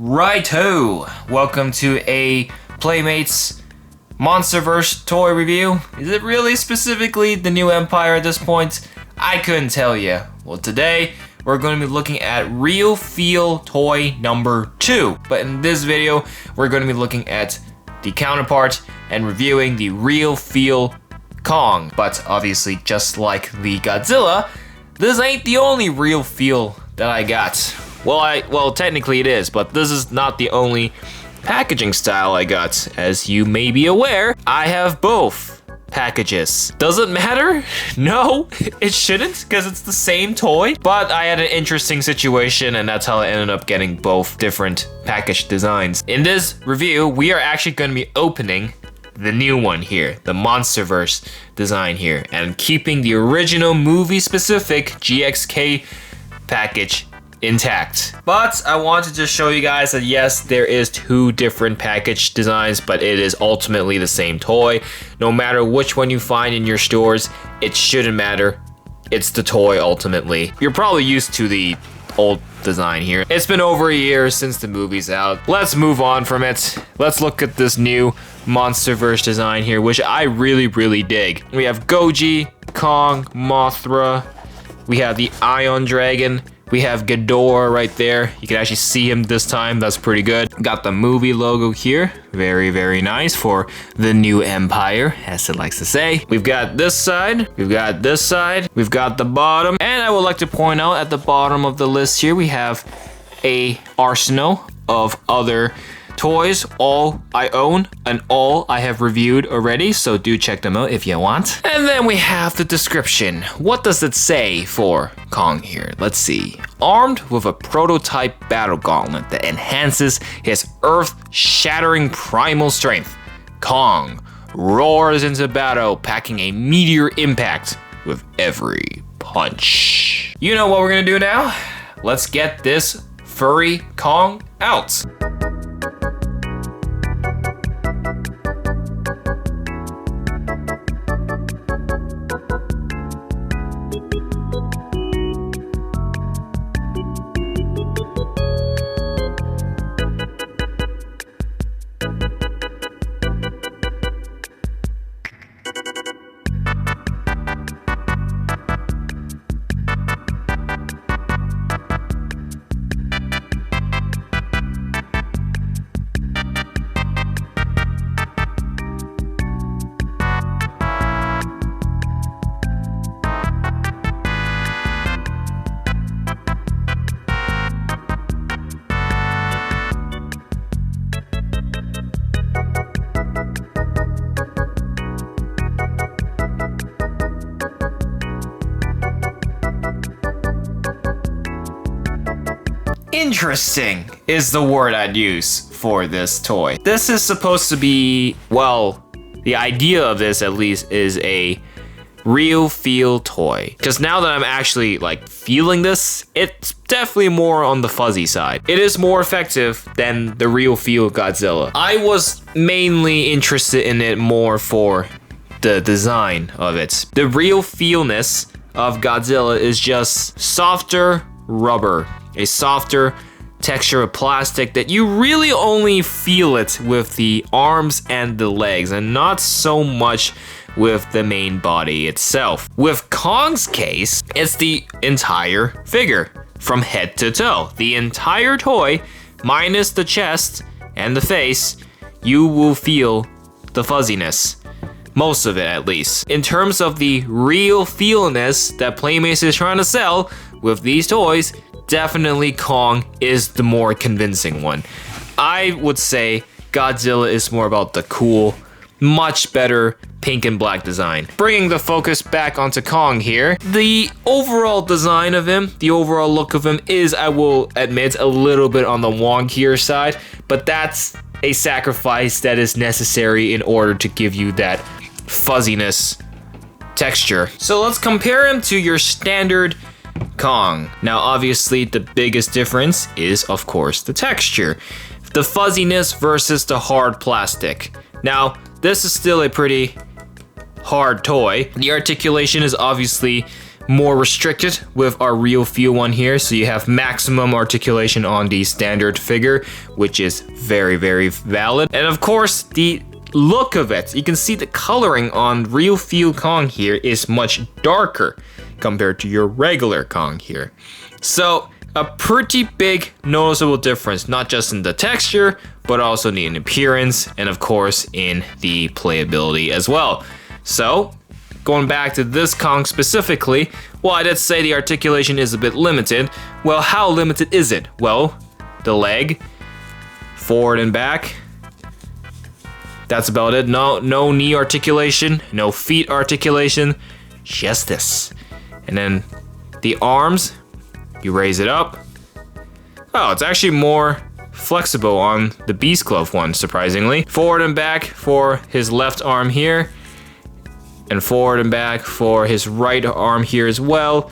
Righto! Welcome to a Playmates Monsterverse toy review. Is it really specifically the new Empire at this point? I couldn't tell you. Well, today we're going to be looking at Real Feel toy number 2. But in this video, we're going to be looking at the counterpart and reviewing the Real Feel Kong. But obviously, just like the Godzilla, this ain't the only Real Feel that I got. Well, technically it is, but this is not the only packaging style I got. As you may be aware, I have both packages. Does it matter? No, it shouldn't, because it's the same toy. But I had an interesting situation, and that's how I ended up getting both different package designs. In this review, we are actually going to be opening the new one here, the Monsterverse design here, and keeping the original movie-specific GXK package intact. But I want to just show you guys that yes, there is 2 different package designs, but it is ultimately the same toy. No matter which one you find in your stores, it shouldn't matter. It's the toy ultimately. You're probably used to the old design here. It's been over a year since the movie's out. Let's move on from it. Let's look at this new Monsterverse design here, which I really dig. We have Goji, Kong, Mothra. We have the Ion Dragon. We have Ghidorah right there. You can actually see him this time. That's pretty good. Got the movie logo here. Very nice for the new Empire, as it likes to say. We've got this side. We've got this side. We've got the bottom. And I would like to point out at the bottom of the list here, we have a arsenal of other toys, all I own and all I have reviewed already, so do check them out if you want. And then we have the description. What does it say for Kong here? Let's see. Armed with a prototype battle gauntlet that enhances his earth-shattering primal strength, Kong roars into battle, packing a meteor impact with every punch. You know what we're gonna do now? Let's get this furry Kong out. Interesting is the word I'd use for this toy. This is supposed to be, well, the idea of this at least is a real feel toy. Because now that I'm actually like feeling this, it's definitely more on the fuzzy side. It is more effective than the real feel Godzilla. I was mainly interested in it more for the design of it. The real feelness of Godzilla is just softer rubber. A softer texture of plastic that you really only feel it with the arms and the legs and not so much with the main body itself. With Kong's case, it's the entire figure from head to toe. The entire toy, minus the chest and the face, you will feel the fuzziness. Most of it, at least. In terms of the real feelness that Playmates is trying to sell with these toys, definitely Kong is the more convincing one. I would say Godzilla is more about the cool, much better pink and black design. Bringing the focus back onto Kong here, the overall design of him, the overall look of him is, I will admit, a little bit on the wonkier side, but that's a sacrifice that is necessary in order to give you that fuzziness texture. So let's compare him to your standard Kong. Now obviously the biggest difference is of course the texture. The fuzziness versus the hard plastic. Now this is still a pretty hard toy. The articulation is obviously more restricted with our real feel one here. So you have maximum articulation on the standard figure, which is very, very valid. And of course, the look of it, you can see the coloring on real feel Kong here is much darker compared to your regular Kong here. So a pretty big noticeable difference, not just in the texture, but also in appearance and of course in the playability as well. So going back to this Kong specifically, well, I did say the articulation is a bit limited. Well, how limited is it? Well, the leg, forward and back, that's about it. No knee articulation, no feet articulation, just this. And then the arms, you raise it up. Oh, it's actually more flexible on the Beast Glove one, surprisingly. Forward and back for his left arm here, and forward and back for his right arm here as well.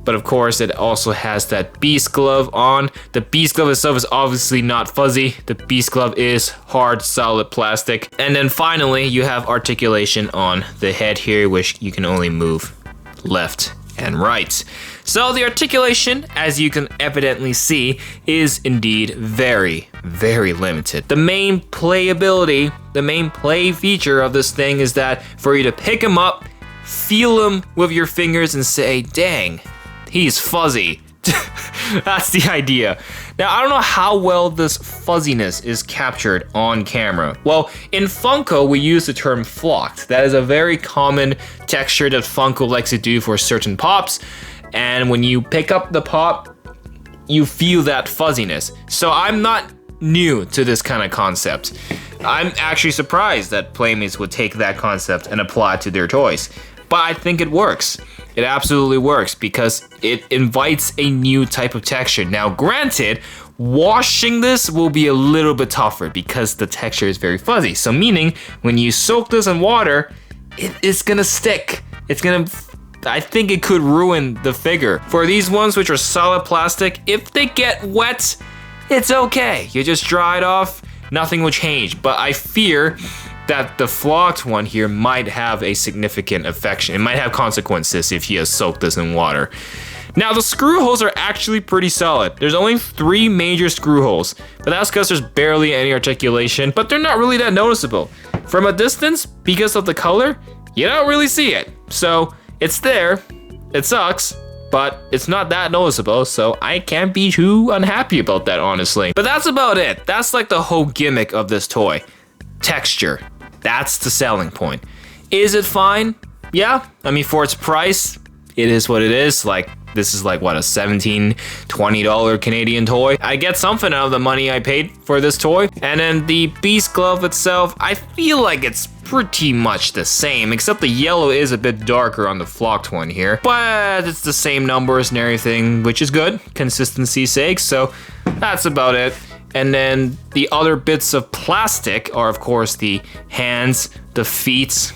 But of course, it also has that Beast Glove on. The Beast Glove itself is obviously not fuzzy. The Beast Glove is hard, solid plastic. And then finally, you have articulation on the head here, which you can only move left and right. So the articulation, as you can evidently see, is indeed very, very limited. The main playability, the main play feature of this thing is that for you to pick him up, feel him with your fingers and say, dang, he's fuzzy. That's the idea. Now, I don't know how well this fuzziness is captured on camera. Well, in Funko, we use the term flocked. That is a very common texture that Funko likes to do for certain pops. And when you pick up the pop, you feel that fuzziness. So I'm not new to this kind of concept. I'm actually surprised that Playmates would take that concept and apply it to their toys. But I think it works. It absolutely works because it invites a new type of texture. Now, granted, washing this will be a little bit tougher because the texture is very fuzzy. So meaning, when you soak this in water, it's gonna stick. I think it could ruin the figure. For these ones which are solid plastic, if they get wet, it's okay. You just dry it off, nothing will change. But I fear that the flocked one here might have a significant effect. It might have consequences if he has soaked this in water. Now, the screw holes are actually pretty solid. There's only 3 major screw holes, but that's because there's barely any articulation, but they're not really that noticeable. From a distance, because of the color, you don't really see it. So it's there, it sucks, but it's not that noticeable, so I can't be too unhappy about that, honestly. But that's about it. That's like the whole gimmick of this toy. Texture. That's the selling point. Is it fine? Yeah. I mean, for its price, it is what it is. Like, this is like, what, a $17, $20 Canadian toy? I get something out of the money I paid for this toy. And then the Beast Glove itself, I feel like it's pretty much the same, except the yellow is a bit darker on the flocked one here. But it's the same numbers and everything, which is good, consistency's sake, so that's about it. And then the other bits of plastic are, of course, the hands, the feet,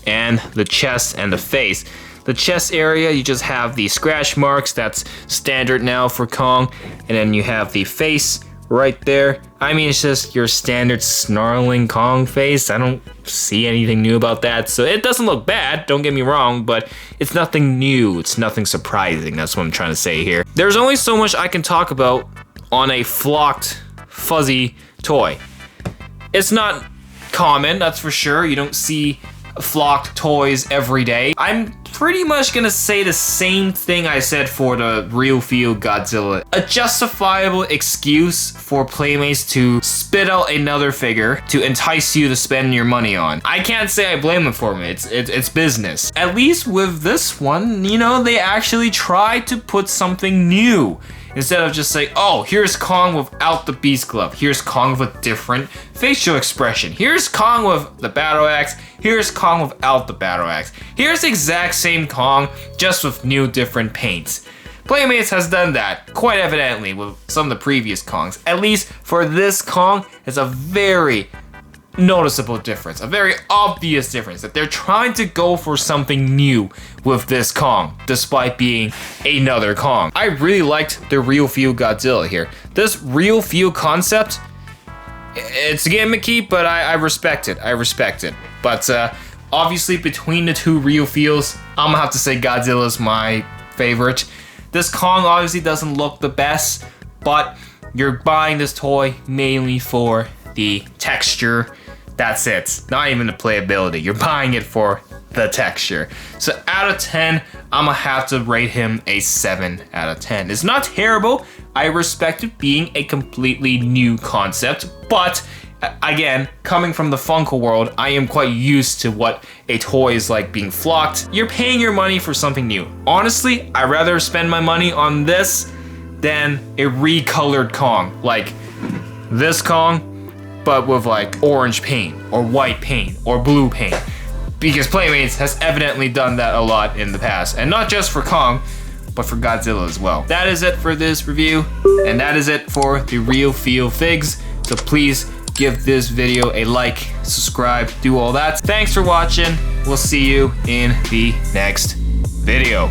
and the chest and the face. The chest area, you just have the scratch marks. That's standard now for Kong. And then you have the face right there. I mean, it's just your standard snarling Kong face. I don't see anything new about that. So it doesn't look bad, don't get me wrong, but it's nothing new. It's nothing surprising. That's what I'm trying to say here. There's only so much I can talk about on a flocked, fuzzy toy. It's not common, that's for sure. You don't see flocked toys every day. I'm pretty much gonna say the same thing I said for the real feel Godzilla. A justifiable excuse for Playmates to spit out another figure to entice you to spend your money on. I can't say I blame them for it. It's business. At least with this one, you know, they actually tried to put something new. Instead of just saying, oh, here's Kong without the Beast Glove. Here's Kong with a different facial expression. Here's Kong with the battle axe. Here's Kong without the battle axe. Here's the exact same Kong, just with new different paints. Playmates has done that, quite evidently, with some of the previous Kongs. At least for this Kong, it's a very noticeable difference, a very obvious difference, that they're trying to go for something new with this Kong, despite being another Kong. I really liked the real feel Godzilla here. This real feel concept, it's gimmicky, but I respect it. But obviously between the two real feels, I'm gonna have to say Godzilla's my favorite. This Kong obviously doesn't look the best, but you're buying this toy mainly for the texture. That's it. Not even the playability. You're buying it for the texture. So out of 10, I'm gonna have to rate him a 7 out of 10. It's not terrible. I respect it being a completely new concept, but again, coming from the Funko world, I am quite used to what a toy is like being flocked. You're paying your money for something new. Honestly, I'd rather spend my money on this than a recolored Kong. Like this Kong, but with like orange paint or white paint or blue paint. Because Playmates has evidently done that a lot in the past. And not just for Kong, but for Godzilla as well. That is it for this review. And that is it for the Real Feel Figs. So please give this video a like, subscribe, do all that. Thanks for watching. We'll see you in the next video.